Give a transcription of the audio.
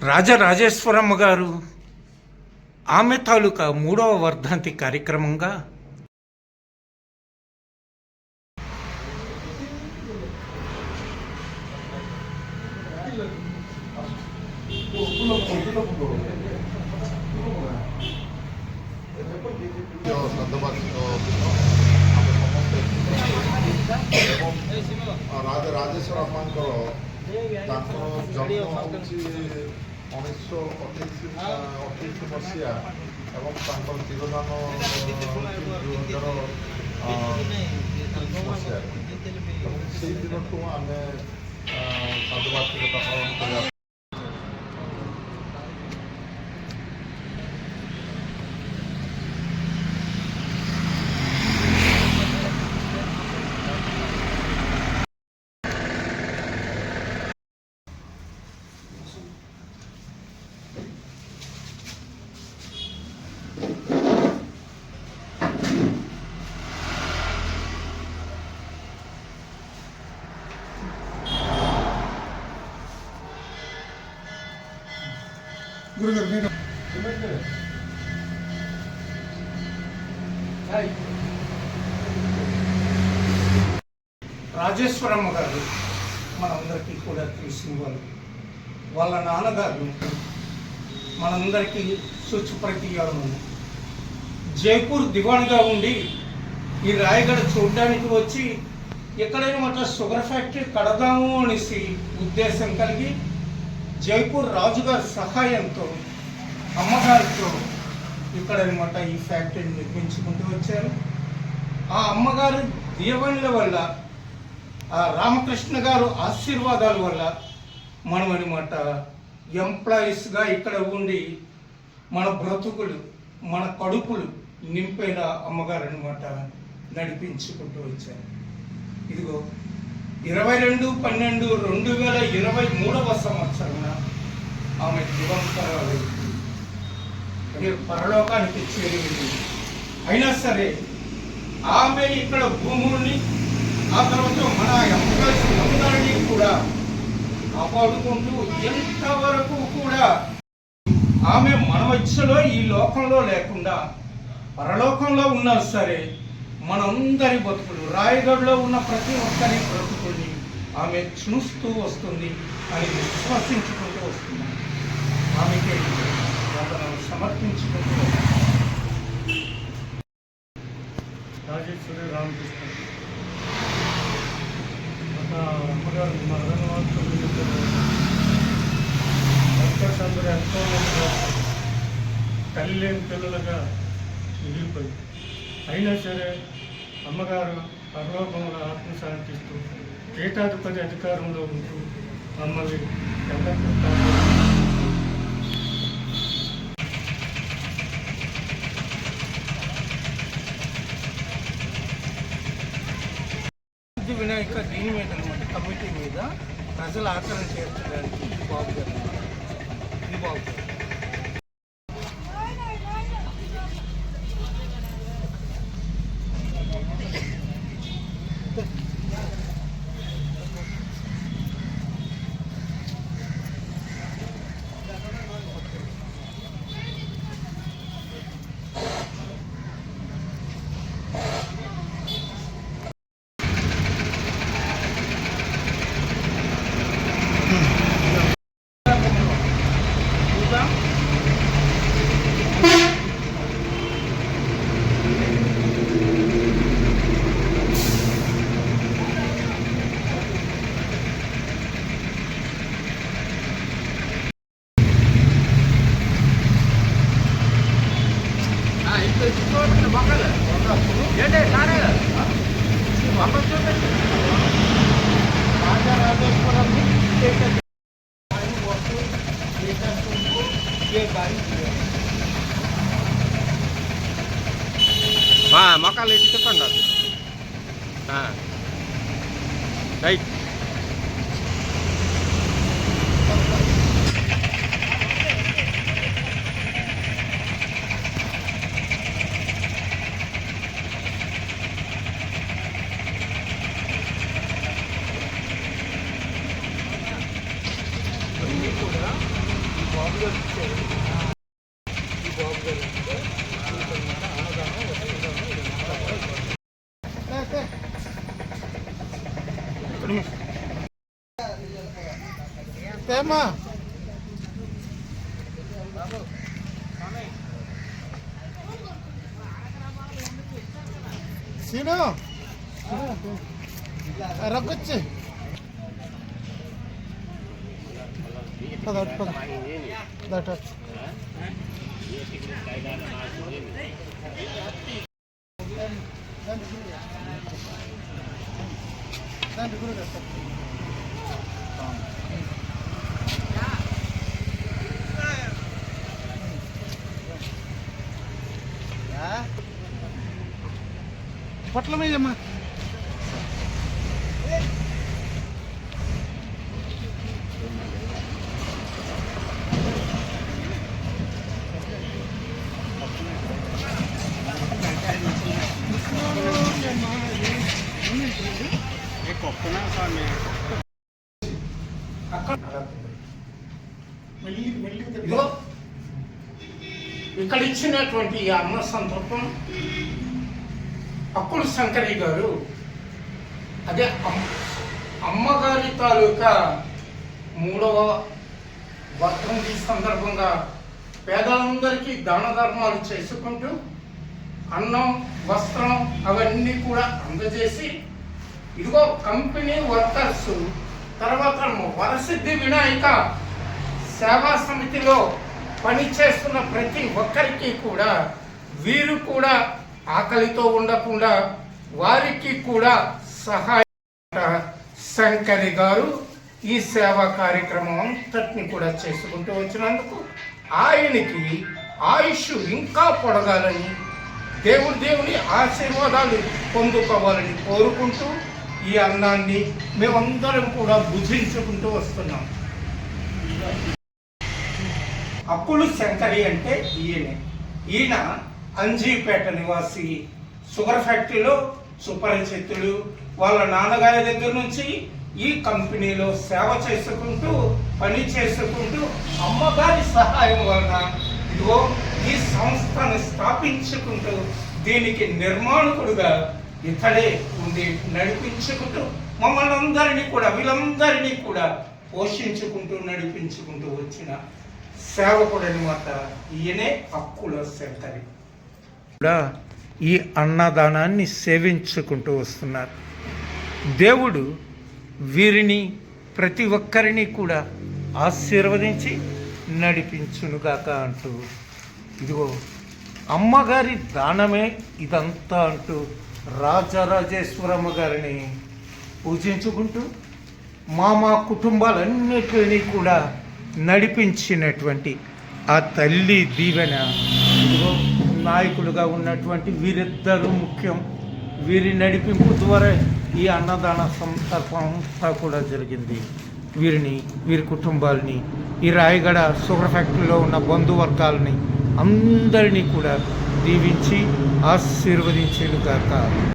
రాజరాజేశ్వరమ్మ గారు ఆమె తాలూకా 3వ వర్ధంతి కార్యక్రమంగా ରାଜରାଜେଶ୍ୱରମ୍ମାଙ୍କର ତାଙ୍କର ଜନ୍ମ ହେଉଛି 1928 ମସିହା ଏବଂ ତାଙ୍କର ତିରୋଧାନ 2023 ମସିହାରେ ଏବଂ ସେଇ ଦିନଠୁ ଆମେ ସାଧୁବାର୍ଷିକତା ପାଳନ କରିବା। రాజేశ్వరమ్మ గారు మనందరికీ కూడా తెలిసిన వాళ్ళు. వాళ్ళ నాన్నగారు మనందరికీ సుచిప్రతీయాలను జైపూర్ దివాన్గా ఉండి ఈ రాయగఢ చూడడానికి వచ్చి ఎక్కడైనా షుగర్ ఫ్యాక్టరీ కడదాము అనేసి ఉద్దేశం కలిగి జైపూర్ రాజుగారి సహాయంతో అమ్మగారితో ఇక్కడనమాట ఈ ఫ్యాక్టరీని నిర్మించుకుంటూ వచ్చారు. ఆ అమ్మగారు దీవెనల వల్ల, ఆ రామకృష్ణ గారు ఆశీర్వాదాల వల్ల మనం అనమాట ఎంప్లాయీస్గా ఇక్కడ ఉండి మన బ్రతుకులు, మన కడుపులు నింపైన అమ్మగారు అనమాట నడిపించుకుంటూ వచ్చారు. ఇదిగో 22/12/2023 సంవత్సరాన ఆమె దివంతరాలు పరలోకానికి చేరింది. అయినా సరే ఆమె ఇక్కడ భూముల్ని, ఆ తర్వాత మన ఎంప్లాయీస్ అందరినీ కూడా కాపాడుకుంటూ ఎంతవరకు కూడా ఆమె మన మధ్యలో ఈ లోకంలో లేకుండా పరలోకంలో ఉన్నా సరే మనందరి బతుకులు, రాయగఢలో ఉన్న ప్రతి ఒక్కరి బ్రతుకుల్ని ఆమె చూస్తూ వస్తుంది అని విశ్వసించుకుంటూ వస్తుంది. ఆమెకి వందనాలు సమర్పించుకుంటూ రాజేశ్వరి రామకృష్ణ ఒక అమ్మగారు మరణవార్తలు వర్కర్స్ అందరూ ఎంతో తల్లి లేని పిల్లలుగా మిగిలిపోయి, అయినా సరే అమ్మగారు పరలోకంలో ఆత్మశాంతిస్తూ పీఠాధిపతి అధికారంలో ఉంటూ మమ్మల్ని ఎల్లప్పుడూ వినాయక దీని మీద అనమాట కమిటీ మీద ప్రజలు ఆచరణ చేర్చడానికి ఇది బాగుంది. మొక్కలు ఎట్టి చెప్పండి రైట్. బాబు గారు ఇచ్చారు. ఈ బాబు గారు ఇస్తే అన్నమాట అన్నదానం వస్తుందానం ఇదంతా కూడా ఏమ్మా సీను రగ్గొచ్చి దట్ పట్ల మీదమ్మా ఇదిగో ఇక్కడ ఇచ్చినటువంటి ఈ అన్న సందర్భం అక్కుల శంకరి గారు అదే అమ్మగారి తాలూకా 3వ వర్ధంతి సందర్భంగా పేదలందరికీ దాన ధర్మాలు చేసుకుంటూ అన్నం వస్త్రం అవన్నీ కూడా అందజేసి ఇదిగో కంపెనీ వర్కర్స్ తర్వాత వరసిద్ధి వినాయక సేవా సమితిలో పనిచేస్తున్న ప్రతి ఒక్కరికి కూడా వీరు కూడా ఆకలితో ఉండకుండా వారికి కూడా సహాయ శంకరి గారు ఈ సేవా కార్యక్రమం అంతటిని కూడా చేసుకుంటూ వచ్చినందుకు ఆయనకి ఆయుష్ ఇంకా పొడగాలని దేవుని ఆశీర్వాదాలు పొందుకోవాలని కోరుకుంటూ ఈ అన్నాన్ని మేమందరం కూడా భుజించుకుంటూ వస్తున్నాం. అక్కుల శంకరి అంటే ఈయన అంజీపేట నివాసి, షుగర్ ఫ్యాక్టరీలో సుపరిచితుడు. వాళ్ళ నాన్నగారి దగ్గర నుంచి ఈ కంపెనీలో సేవ చేసుకుంటూ పని చేసుకుంటూ అమ్మగారి సహాయం వలన ఇదిగో ఈ సంస్థను స్థాపించుకుంటూ దీనికి నిర్మాణకుడుగా ఇతడే ఉండి నడిపించుకుంటూ మమ్మల్ని అందరినీ కూడా వీళ్ళందరినీ కూడా పోషించుకుంటూ నడిపించుకుంటూ వచ్చిన సేవకుడు అనమాట ఈయనే అక్కుల శంకరి. కూడా ఈ అన్నదానాన్ని సేవించుకుంటూ వస్తున్నారు. దేవుడు వీరిని ప్రతి ఒక్కరిని కూడా ఆశీర్వదించి నడిపించునుగాక అంటూ ఇదిగో అమ్మగారి దానమే ఇదంతా అంటూ రాజరాజేశ్వరమ్మ గారిని పూజించుకుంటూ మా కుటుంబాలన్నిటినీ కూడా నడిపించినటువంటి ఆ తల్లి దీవెన ఇదిగో నాయకులుగా ఉన్నటువంటి వీరిద్దరూ ముఖ్యం. వీరి నడిపింపు ద్వారా ఈ అన్నదాన సందర్భం అంతా కూడా జరిగింది. వీరి కుటుంబాలని, ఈ రాయగడ షుగర్ ఫ్యాక్టరీలో ఉన్న బంధువర్గాలని అందరినీ కూడా దీవించి ఆశీర్వదించేను గాక.